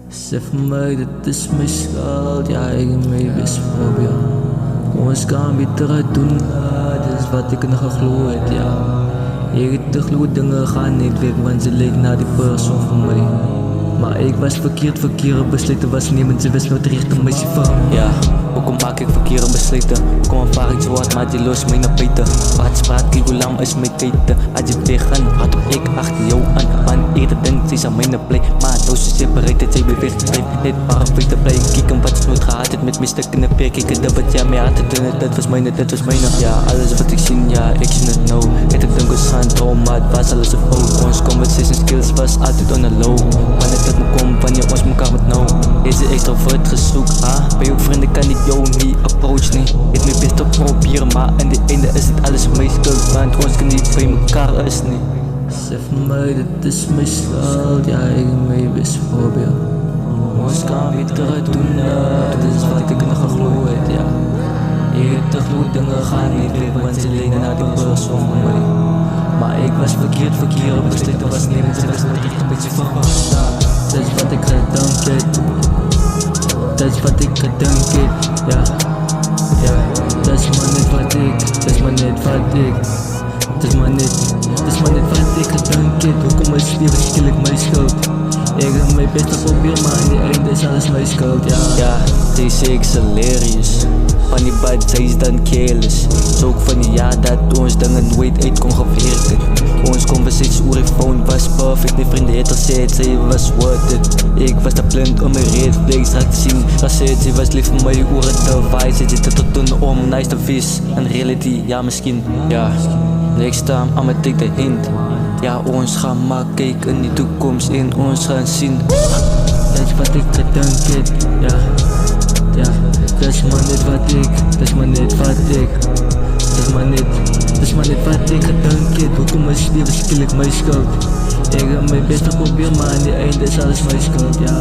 Sê vir my dit is my skuld, ja ek en my bes probeer. Ons kan beter uit doen, dit is wat ek nog geglo het, ja. Ek het te glo dinge gaan net weg, want ze leek na die persoon van my. Maar ek was verkeerde besluiten was nemen, ze wist nooit richting my van. Ja, hoekom maak ek verkeerde besluiten? Hoekom aanvaar ek zwaard, maar die los my na buiten. Wat spraat die lang is my kite. As jy weggaan, wat op ek achter jou aan. Want eerder dink, sy sal myne bly. Maar nou sy separate, sy beweeg blijf. Net paar feite bly, kyk en wat sy nooit gehad het. Met my stuk in die peer, kyk het wat jy my hart het doen. Dit was myne, ja, alles wat ek sien, ja, ek sien het nou. Het ek dink ons gaan droom, maar het was alles op oud. Ons conversation skills was altijd on the low. Wanneer dit me kom, wanneer ons mekaar met nou. Is die extrovert gesoek, bij jou vrienden kan ik jou niet approach nie. Het my best op proberen, maar in de einde is het alles my skuld. Want ons kan niet bij mekaar is nie. Sê vir my dit is my skuld, ja ek en my best probeer. Ons kan beter uit doen, dit is wat ek nog geglo het, ja. Ek het te glo dinge gaan niet weg, want ze lenen naar die persoon van my. Maar ek was verkeerde besluiten was nemen, ze was nooit echt een beetje van me. Dat is wat ik gedink het. Dat is wat ik gedink het, ja. Ja, dat is maar net wat ik, dat is maar net wat ik. Dat is maar net wat ik gedink het. Hoekom is leven skielik my skuld? Ek het my best probeer, maar in die einde is alles my skuld, ja. Ja, sy sê ek hilarious. Van die bad, sy is dan careless. So ook van die jaar dat ons dinge nooit uitkom gewerk het. Ons conversaties oor die phone was perfect. Die vrienden het al sê, sy was worth it. Ek was te blind om my red flags raak te sien. Sy was lief vir my oor het device. Het dit tot doen om nice te vis. In reality, ja miskien, ja. Next time, I'ma take the hint. Ja, ons gaan maar kyk in die toekomst en ons gaan sien. Dat is wat ek gedink het, ja. Ja, dat is maar net wat ek, dat is maar net wat ek. Dat is maar net wat ek gedink het. Hoekom is leven skielik my skuld? Ek het my best probeer, maar in die einde is alles my skuld, ja.